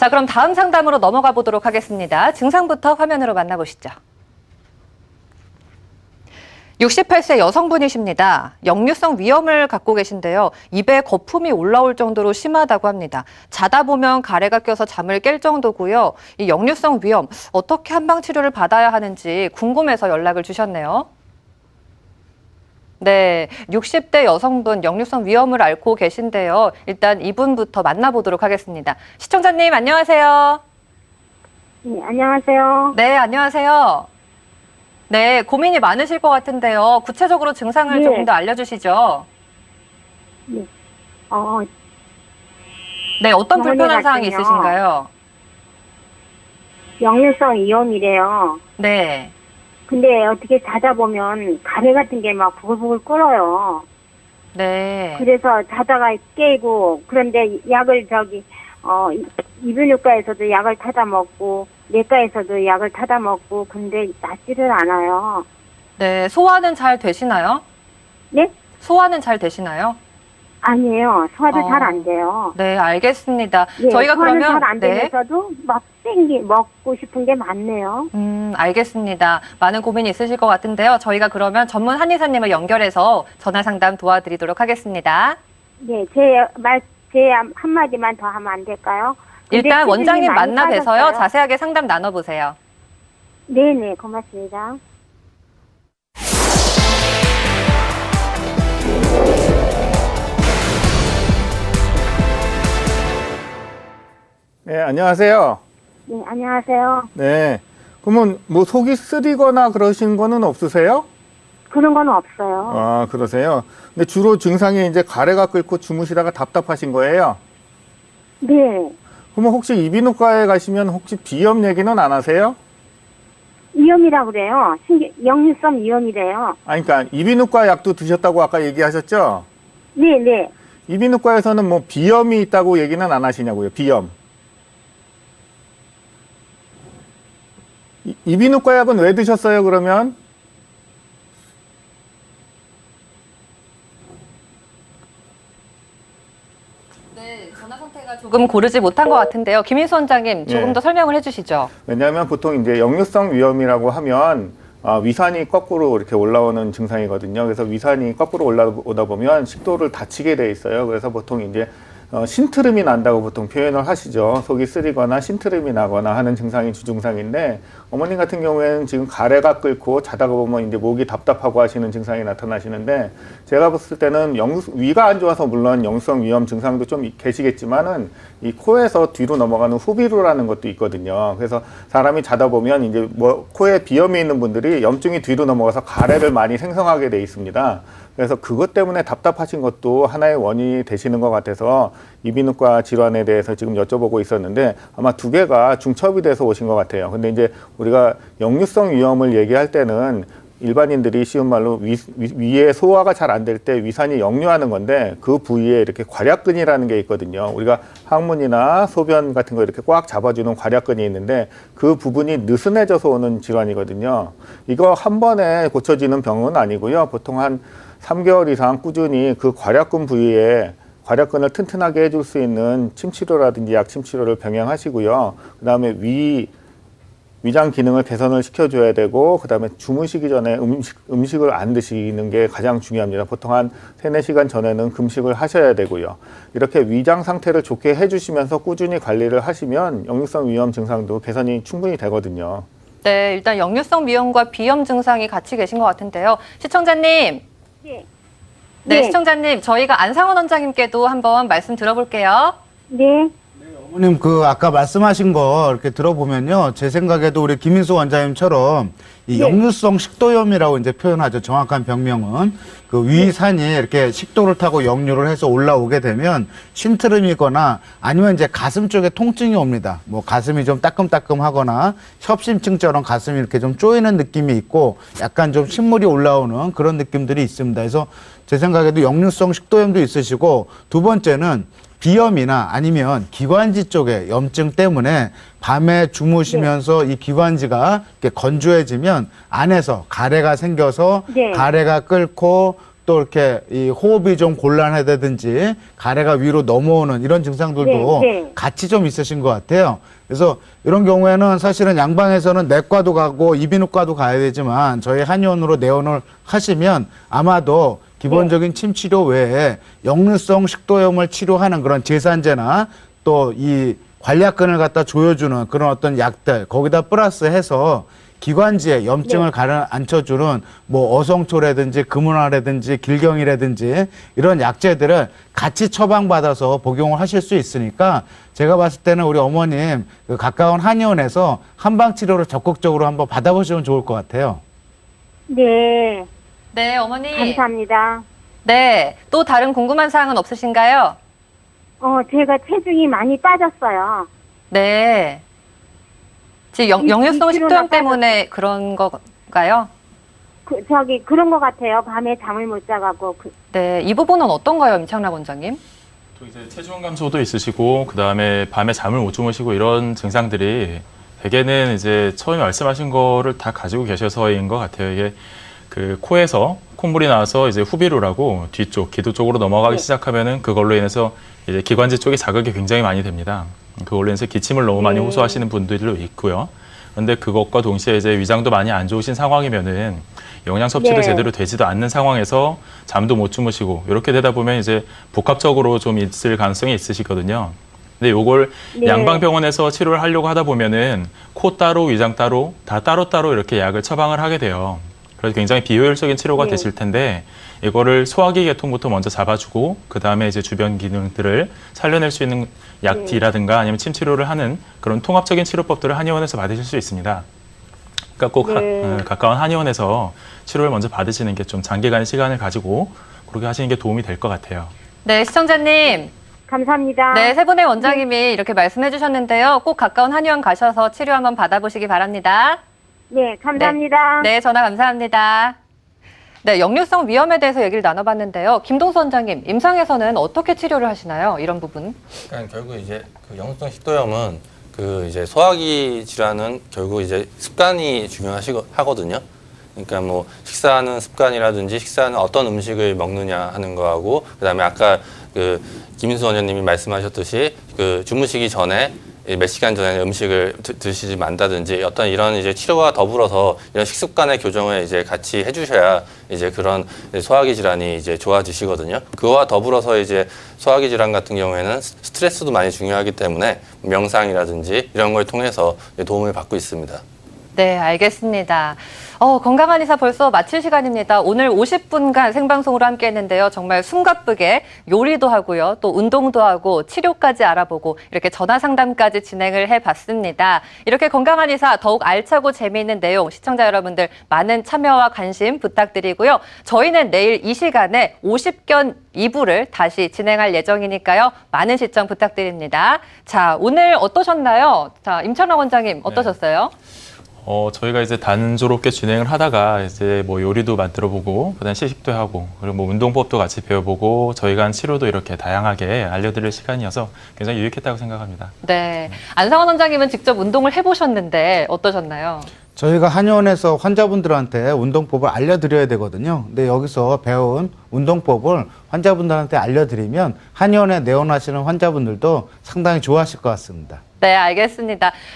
자, 그럼 다음 상담으로 넘어가 보도록 하겠습니다. 증상부터 화면으로 만나보시죠. 68세 여성분이십니다. 역류성 위염을 갖고 계신데요. 입에 거품이 올라올 정도로 심하다고 합니다. 자다 보면 가래가 껴서 잠을 깰 정도고요. 이 역류성 위염, 어떻게 한방 치료를 받아야 하는지 궁금해서 연락을 주셨네요. 네, 60대 여성분 역류성 위염을 앓고 계신데요. 일단 이분부터 만나보도록 하겠습니다. 시청자님, 안녕하세요. 네, 안녕하세요. 네, 안녕하세요. 네, 고민이 많으실 것 같은데요. 구체적으로 증상을 네. 조금 더 알려주시죠. 네. 네, 어떤 병원에 불편한 사항이 갔더니요. 있으신가요? 역류성 위염이래요. 네. 근데 어떻게 자다 보면 가래 같은 게 막 부글부글 끓어요. 네. 그래서 자다가 깨고, 그런데 약을 이비인후과에서도 약을 타다 먹고, 내과에서도 약을 타다 먹고, 근데 낫지를 않아요. 네, 소화는 잘 되시나요? 네? 소화는 잘 되시나요? 아니에요. 소화도 어. 잘 안 돼요. 네, 알겠습니다. 예, 저희가 소화는 그러면 잘 안 되면서도 막 먹고 싶은 게 많네요. 알겠습니다. 많은 고민이 있으실 것 같은데요. 저희가 그러면 전문 한의사님을 연결해서 전화 상담 도와드리도록 하겠습니다. 네, 제 한마디만 더 하면 안 될까요? 근데 일단 수준이 원장님 많이 만나 뵈서요. 빠졌어요. 자세하게 상담 나눠보세요. 네네, 고맙습니다. 네, 안녕하세요. 네, 안녕하세요. 네. 그러면 뭐 속이 쓰리거나 그러신 거는 없으세요? 그런 건 없어요. 아, 그러세요? 근데 주로 증상이 이제 가래가 끓고 주무시다가 답답하신 거예요? 네, 그러면 혹시 이비인후과에 가시면 혹시 비염 얘기는 안 하세요? 위염이라고 그래요. 역류성 위염이래요. 아, 그러니까 이비인후과 약도 드셨다고 아까 얘기하셨죠? 네네. 이비인후과에서는 뭐 비염이 있다고 얘기는 안 하시냐고요, 비염. 이비인후과 약은 왜 드셨어요, 그러면? 네, 전화 상태가 조금 고르지 못한 것 같은데요. 김인수 원장님, 조금 예. 더 설명을 해주시죠. 왜냐하면 보통 이제 역류성 위염이라고 하면 위산이 거꾸로 이렇게 올라오는 증상이거든요. 그래서 위산이 거꾸로 올라오다 보면 식도를 다치게 돼 있어요. 그래서 보통 이제 신트름이 난다고 보통 표현을 하시죠. 속이 쓰리거나 신트름이 나거나 하는 증상이 주증상인데, 어머님 같은 경우에는 지금 가래가 끓고 자다가 보면 이제 목이 답답하고 하시는 증상이 나타나시는데, 제가 봤을 때는 위가 안 좋아서 물론 역류성 위염 증상도 좀 계시겠지만은 이 코에서 뒤로 넘어가는 후비루라는 것도 있거든요. 그래서 사람이 자다 보면 이제 뭐 코에 비염이 있는 분들이 염증이 뒤로 넘어가서 가래를 많이 생성하게 돼 있습니다. 그래서 그것 때문에 답답하신 것도 하나의 원인이 되시는 것 같아서 이비인후과 질환에 대해서 지금 여쭤보고 있었는데, 아마 두 개가 중첩이 돼서 오신 것 같아요. 근데 이제 우리가 역류성 위염을 얘기할 때는 일반인들이 쉬운 말로 위에 소화가 잘 안 될 때 위산이 역류하는 건데, 그 부위에 이렇게 괄약근이라는 게 있거든요. 우리가 항문이나 소변 같은 거 이렇게 꽉 잡아주는 괄약근이 있는데, 그 부분이 느슨해져서 오는 질환이거든요. 이거 한 번에 고쳐지는 병은 아니고요. 보통 한 3개월 이상 꾸준히 그 괄약근 부위에 괄약근을 튼튼하게 해줄 수 있는 침치료라든지 약침 치료를 병행하시고요. 그 다음에 위장 기능을 개선을 시켜줘야 되고, 그 다음에 주무시기 전에 음식을 안 드시는 게 가장 중요합니다. 보통 한 3-4시간 전에는 금식을 하셔야 되고요. 이렇게 위장 상태를 좋게 해주시면서 꾸준히 관리를 하시면 역류성 위염 증상도 개선이 충분히 되거든요. 네, 일단 역류성 위염과 비염 증상이 같이 계신 것 같은데요. 시청자님. 네. 네, 시청자님, 저희가 안상원 원장님께도 한번 말씀 들어볼게요. 네. 어머님 아까 말씀하신 거 이렇게 들어보면요, 제 생각에도 우리 김인수 원장님처럼 이 네. 역류성 식도염이라고 이제 표현하죠. 정확한 병명은 그 위산이 이렇게 식도를 타고 역류를 해서 올라오게 되면 신트름이거나 아니면 이제 가슴 쪽에 통증이 옵니다. 뭐 가슴이 좀 따끔따끔하거나 협심증처럼 가슴이 이렇게 좀 쪼이는 느낌이 있고 약간 좀 신물이 올라오는 그런 느낌들이 있습니다. 그래서 제 생각에도 역류성 식도염도 있으시고, 두 번째는 비염이나 아니면 기관지 쪽에 염증 때문에 밤에 주무시면서 이 기관지가 이렇게 건조해지면 안에서 가래가 생겨서 네. 가래가 끓고 또 이렇게 이 호흡이 좀 곤란하다든지 가래가 위로 넘어오는 이런 증상들도 네. 같이 좀 있으신 것 같아요. 그래서 이런 경우에는 사실은 양방에서는 내과도 가고 이비인후과도 가야 되지만 저희 한의원으로 내원을 하시면 아마도 기본적인 침 치료 외에 역류성 식도염을 치료하는 그런 제산제나 또 이 관략근을 갖다 조여주는 그런 어떤 약들 거기다 플러스해서 기관지에 염증을 가라앉혀주는 뭐 어성초라든지 금운화라든지 길경이라든지 이런 약재들을 같이 처방받아서 복용을 하실 수 있으니까 제가 봤을 때는 우리 어머님 그 가까운 한의원에서 한방치료를 적극적으로 한번 받아보시면 좋을 것 같아요. 네. 네, 어머니. 감사합니다. 네, 또 다른 궁금한 사항은 없으신가요? 제가 체중이 많이 빠졌어요. 네. 지금 역류성 2kg 식도염 나 때문에 그런 건가요? 그런 것 같아요. 밤에 잠을 못 자가고. 네, 이 부분은 어떤가요, 임창락 원장님? 또 이제 체중 감소도 있으시고 그다음에 밤에 잠을 못 주무시고 이런 증상들이 대개는 이제 처음에 말씀하신 거를 다 가지고 계셔서인 것 같아요. 이게 그 코에서 콧물이 나와서 이제 후비루라고 뒤쪽 기도 쪽으로 넘어가기 시작하면은 그걸로 인해서 이제 기관지 쪽에 자극이 굉장히 많이 됩니다. 그걸로 인해서 기침을 너무 많이 호소하시는 분들도 있고요. 그런데 그것과 동시에 이제 위장도 많이 안 좋으신 상황이면은 영양 섭취도 네. 제대로 되지도 않는 상황에서 잠도 못 주무시고 이렇게 되다 보면 이제 복합적으로 좀 있을 가능성이 있으시거든요. 근데 요걸 네. 양방병원에서 치료를 하려고 하다 보면은 코 따로 위장 따로 다 따로따로 이렇게 약을 처방을 하게 돼요. 그래서 굉장히 비효율적인 치료가 네. 되실 텐데 이거를 소화기 계통부터 먼저 잡아주고 그 다음에 이제 주변 기능들을 살려낼 수 있는 약티라든가 아니면 침 치료를 하는 그런 통합적인 치료법들을 한의원에서 받으실 수 있습니다. 그러니까 꼭 네. 가까운 한의원에서 치료를 먼저 받으시는 게 좀 장기간의 시간을 가지고 그렇게 하시는 게 도움이 될 것 같아요. 네, 시청자님. 감사합니다. 네, 세 분의 원장님이 이렇게 말씀해 주셨는데요. 꼭 가까운 한의원 가셔서 치료 한번 받아보시기 바랍니다. 네, 감사합니다. 네, 전화 감사합니다. 네, 역류성 위염에 대해서 얘기를 나눠봤는데요. 김동수 원장님, 임상에서는 어떻게 치료를 하시나요? 이런 부분. 그러니까 결국 이제 그 역류성 식도염은 그 이제 소화기 질환은 결국 이제 습관이 중요하거든요. 그러니까 뭐 식사하는 습관이라든지 식사하는 어떤 음식을 먹느냐 하는 거하고 그다음에 아까 그 김인수 원장님이 말씀하셨듯이 그 주무시기 전에 몇 시간 전에 음식을 드시지 만다든지 어떤 이런 이제 치료와 더불어서 이런 식습관의 교정을 이제 같이 해주셔야 이제 그런 소화기 질환이 이제 좋아지시거든요. 그거와 더불어서 이제 소화기 질환 같은 경우에는 스트레스도 많이 중요하기 때문에 명상이라든지 이런 걸 통해서 도움을 받고 있습니다. 네, 알겠습니다. 건강한 의사 벌써 마칠 시간입니다. 오늘 50분간 생방송으로 함께 했는데요. 정말 숨가쁘게 요리도 하고요. 또 운동도 하고 치료까지 알아보고 이렇게 전화 상담까지 진행을 해봤습니다. 이렇게 건강한 의사 더욱 알차고 재미있는 내용 시청자 여러분들 많은 참여와 관심 부탁드리고요. 저희는 내일 이 시간에 50견 2부를 다시 진행할 예정이니까요. 많은 시청 부탁드립니다. 자, 오늘 어떠셨나요? 자, 임창락 원장님 어떠셨어요? 저희가 이제 단조롭게 진행을 하다가 이제 뭐 요리도 만들어 보고 그다음 시식도 하고 그리고 뭐 운동법도 같이 배워보고 저희가 한 치료도 이렇게 다양하게 알려드릴 시간이어서 굉장히 유익했다고 생각합니다. 네. 안상원 원장님은 직접 운동을 해보셨는데 어떠셨나요? 저희가 한의원에서 환자분들한테 운동법을 알려드려야 되거든요. 근데 여기서 배운 운동법을 환자분들한테 알려드리면 한의원에 내원하시는 환자분들도 상당히 좋아하실 것 같습니다. 네, 알겠습니다.